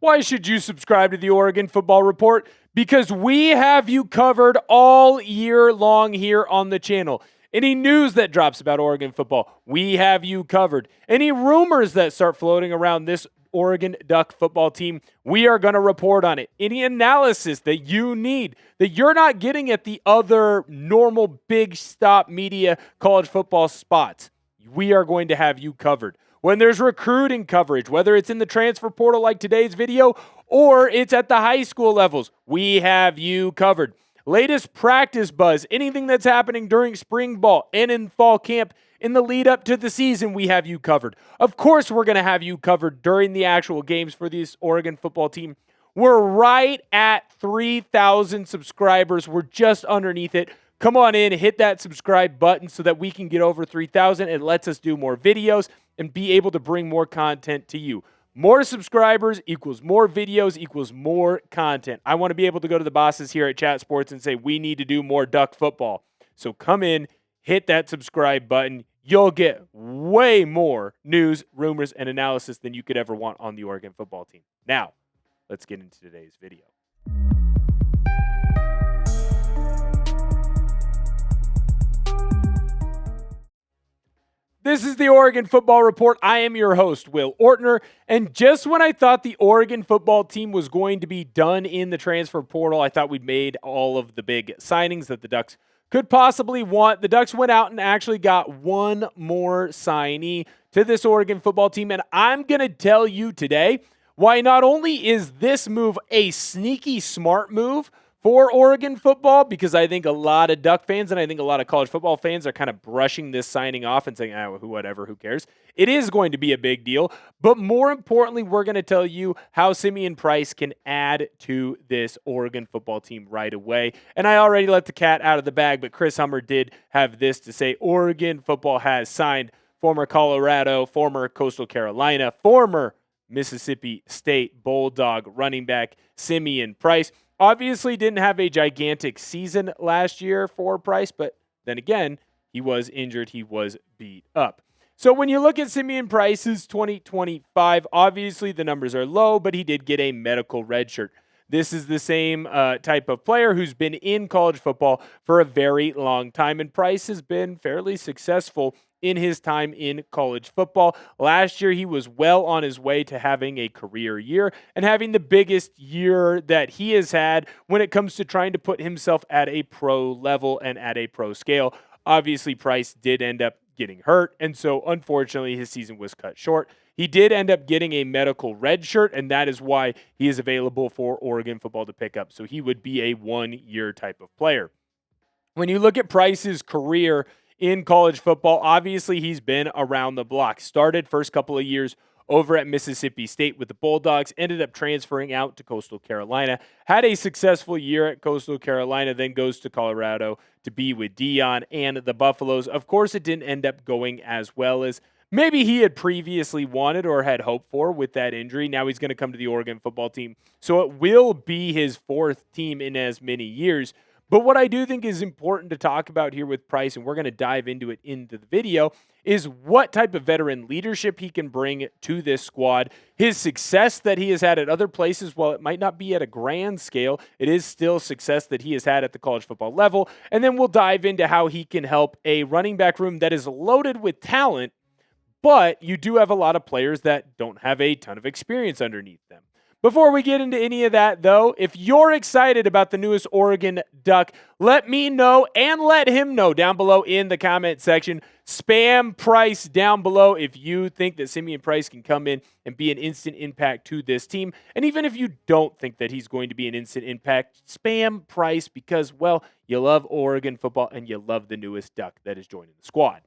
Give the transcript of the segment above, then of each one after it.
Why should you subscribe to the Oregon Football Report? Because we have you covered all year long here on the channel. Any news that drops about Oregon football, we have you covered. Any rumors that start floating around this Oregon Duck football team, we are going to report on it. Any analysis that you need that you're not getting at the other normal big stop media college football spots, we are going to have you covered. When there's recruiting coverage, whether it's in the transfer portal like today's video or it's at the high school levels, we have you covered. Latest practice buzz, anything that's happening during spring ball and in fall camp in the lead up to the season, we have you covered. Of course, we're going to have you covered during the actual games for this Oregon football team. We're right at 3,000 subscribers. We're just underneath it. Come on in, hit that subscribe button so that we can get over 3,000. It lets us do more videos and be able to bring more content to you. More subscribers equals more videos equals more content. I want to be able to go to the bosses here at Chat Sports and say, we need to do more Duck football. So come in, hit that subscribe button. You'll get way more news, rumors, and analysis than you could ever want on the Oregon football team. Now, let's get into today's video. This is the Oregon Football Report. I am your host, Will Ortner. And just when I thought the Oregon football team was going to be done in the transfer portal, I thought we'd made all of the big signings that the Ducks could possibly want. The Ducks went out and actually got one more signee to this Oregon football team. And I'm going to tell you today why not only is this move a sneaky smart move for Oregon football, because I think a lot of Duck fans and I think a lot of college football fans are kind of brushing this signing off and saying, who cares? It is going to be a big deal. But more importantly, we're going to tell you how Simeon Price can add to this Oregon football team right away. And I already let the cat out of the bag, but Chris Hummer did have this to say. Oregon football has signed former Colorado, former Coastal Carolina, former Mississippi State Bulldog running back Simeon Price. Obviously didn't have a gigantic season last year for Price, but then again, he was injured. He was beat up. So when you look at Simeon Price's 2025, obviously the numbers are low, but he did get a medical redshirt. This is the same type of player who's been in college football for a very long time, and Price has been fairly successful in his time in college football. Last year, he was well on his way to having a career year and having the biggest year that he has had when it comes to trying to put himself at a pro level and at a pro scale. Obviously, Price did end up getting hurt, and so unfortunately, his season was cut short. He did end up getting a medical red shirt, and that is why he is available for Oregon football to pick up. So he would be a one-year type of player. When you look at Price's career in college football, obviously he's been around the block. Started first couple of years over at Mississippi State with the Bulldogs, ended up transferring out to Coastal Carolina, had a successful year at Coastal Carolina, then goes to Colorado to be with Deion and the Buffaloes. Of course, it didn't end up going as well as maybe he had previously wanted or had hoped for with that injury. Now he's going to come to the Oregon football team. So it will be his fourth team in as many years. But what I do think is important to talk about here with Price, and we're going to dive into it into the video, is what type of veteran leadership he can bring to this squad. His success that he has had at other places, while it might not be at a grand scale, it is still success that he has had at the college football level. And then we'll dive into how he can help a running back room that is loaded with talent, but you do have a lot of players that don't have a ton of experience underneath them. Before we get into any of that, though, if you're excited about the newest Oregon Duck, let me know and let him know down below in the comment section. Spam Price down below if you think that Simeon Price can come in and be an instant impact to this team. And even if you don't think that he's going to be an instant impact, spam Price because, well, you love Oregon football and you love the newest Duck that is joining the squad.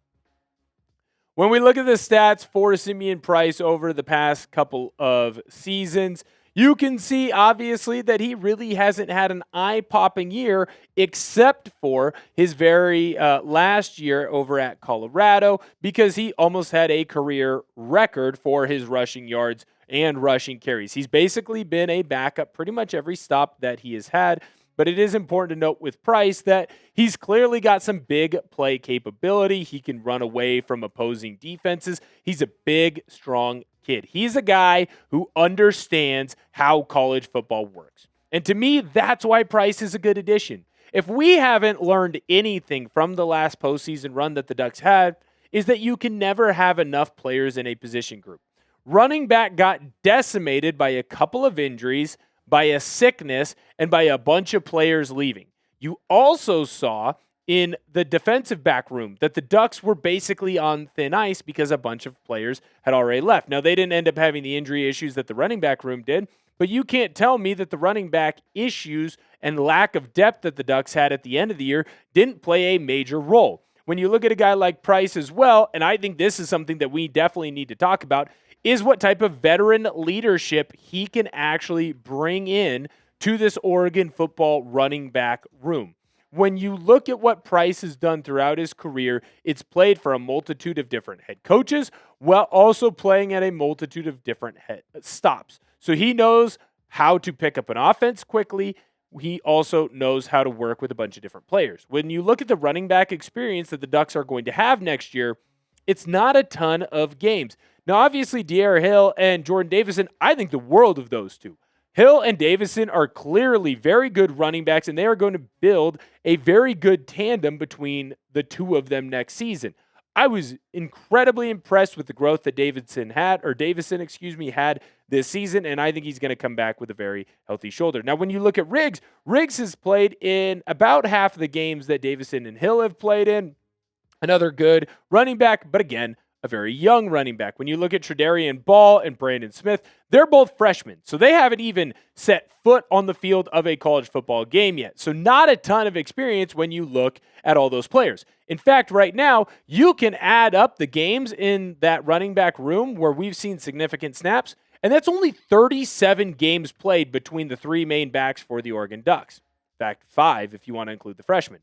When we look at the stats for Simeon Price over the past couple of seasons, you can see, obviously, that he really hasn't had an eye-popping year except for his very last year over at Colorado because he almost had a career record for his rushing yards and rushing carries. He's basically been a backup pretty much every stop that he has had. But it is important to note with Price that he's clearly got some big play capability. He can run away from opposing defenses. He's a big, strong kid. He's a guy who understands how college football works. And to me, that's why Price is a good addition. If we haven't learned anything from the last postseason run that the Ducks had, is that you can never have enough players in a position group. Running back got decimated by a couple of injuries, by a sickness, and by a bunch of players leaving. You also saw in the defensive back room that the Ducks were basically on thin ice because a bunch of players had already left. Now, they didn't end up having the injury issues that the running back room did, but you can't tell me that the running back issues and lack of depth that the Ducks had at the end of the year didn't play a major role. When you look at a guy like Price as well, and I think this is something that we definitely need to talk about, is what type of veteran leadership he can actually bring in to this Oregon football running back room. When you look at what Price has done throughout his career, it's played for a multitude of different head coaches while also playing at a multitude of different stops. So he knows how to pick up an offense quickly. He also knows how to work with a bunch of different players. When you look at the running back experience that the Ducks are going to have next year, it's not a ton of games. Now, obviously, Dierre Hill and Jordon Davison, I think the world of those two. Hill and Davison are clearly very good running backs, and they are going to build a very good tandem between the two of them next season. I was incredibly impressed with the growth that Davison had this season, and I think he's going to come back with a very healthy shoulder. Now, when you look at Riggs has played in about half of the games that Davison and Hill have played in. Another good running back, but again, a very young running back. When you look at Tradarian Ball and Brandon Smith, they're both freshmen, so they haven't even set foot on the field of a college football game yet. So not a ton of experience when you look at all those players. In fact, right now, you can add up the games in that running back room where we've seen significant snaps, and that's only 37 games played between the three main backs for the Oregon Ducks. In fact, 5 if you want to include the freshmen.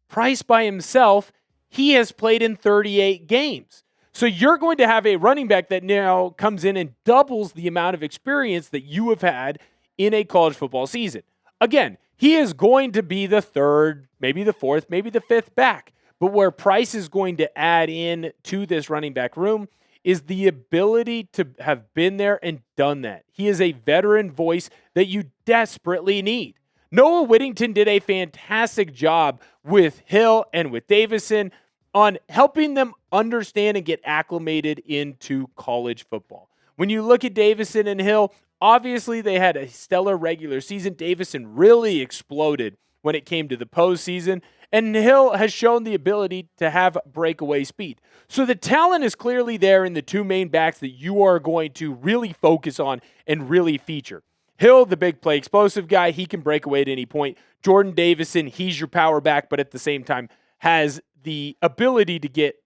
Price by himself, he has played in 38 games. So you're going to have a running back that now comes in and doubles the amount of experience that you have had in a college football season. Again, he is going to be the third, maybe the fourth, maybe the fifth back. But where Price is going to add in to this running back room is the ability to have been there and done that. He is a veteran voice that you desperately need. Noah Whittington did a fantastic job with Hill and with Davison on helping them understand and get acclimated into college football. When you look at Davison and Hill, obviously they had a stellar regular season. Davison really exploded when it came to the postseason, and Hill has shown the ability to have breakaway speed. So the talent is clearly there in the two main backs that you are going to really focus on and really feature. Hill, the big play explosive guy, he can break away at any point. Jordon Davison, he's your power back, but at the same time has the ability to get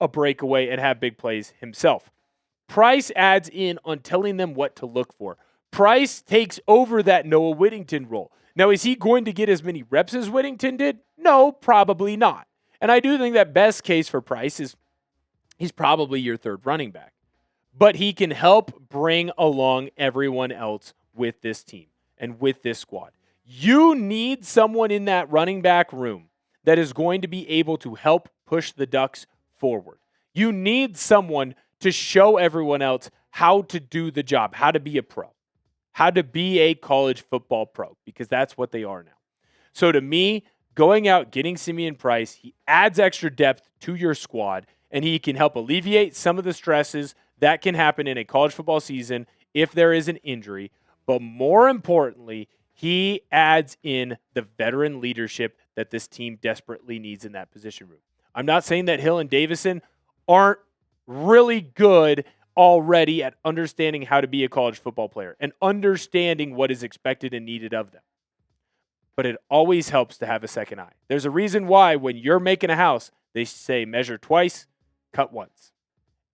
a breakaway and have big plays himself. Price adds in on telling them what to look for. Price takes over that Noah Whittington role. Now, is he going to get as many reps as Whittington did? No, probably not. And I do think that best case for Price is he's probably your third running back. But he can help bring along everyone else with this team and with this squad. You need someone in that running back room that is going to be able to help push the Ducks forward. You need someone to show everyone else how to do the job, how to be a pro, how to be a college football pro, because that's what they are now. So to me, going out, getting Simeon Price, he adds extra depth to your squad, and he can help alleviate some of the stresses that can happen in a college football season if there is an injury. But more importantly, he adds in the veteran leadership that this team desperately needs in that position room. I'm not saying that Hill and Davison aren't really good already at understanding how to be a college football player and understanding what is expected and needed of them. But it always helps to have a second eye. There's a reason why when you're making a house, they say measure twice, cut once.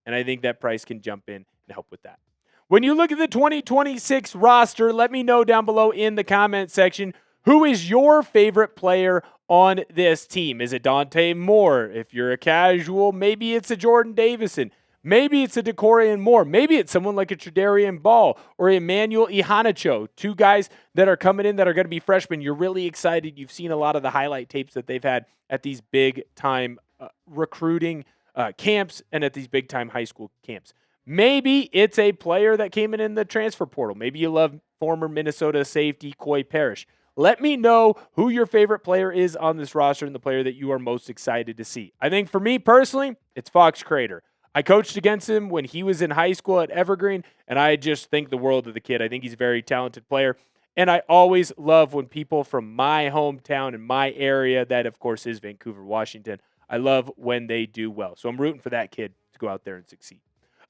And I think that Price can jump in and help with that. When you look at the 2026 roster, let me know down below in the comment section, who is your favorite player on this team? Is it Dante Moore? If you're a casual, maybe it's a Jordon Davison. Maybe it's a Decorian Moore. Maybe it's someone like a Tradarian Ball or Emmanuel Ihanacho. Two guys that are coming in that are going to be freshmen. You're really excited. You've seen a lot of the highlight tapes that they've had at these big-time recruiting camps and at these big-time high school camps. Maybe it's a player that came in the transfer portal. Maybe you love former Minnesota safety Coy Parrish. Let me know who your favorite player is on this roster and the player that you are most excited to see. I think for me personally, it's Fox Crater. I coached against him when he was in high school at Evergreen, and I just think the world of the kid. I think he's a very talented player. And I always love when people from my hometown and my area, that of course is Vancouver, Washington, I love when they do well. So I'm rooting for that kid to go out there and succeed.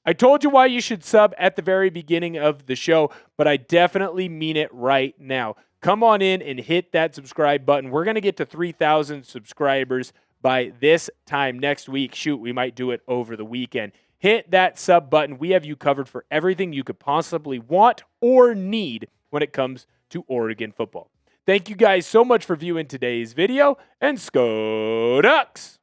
I told you why you should sub at the very beginning of the show, but I definitely mean it right now. Come on in and hit that subscribe button. We're going to get to 3,000 subscribers by this time next week. Shoot, we might do it over the weekend. Hit that sub button. We have you covered for everything you could possibly want or need when it comes to Oregon football. Thank you guys so much for viewing today's video, and Sko Ducks!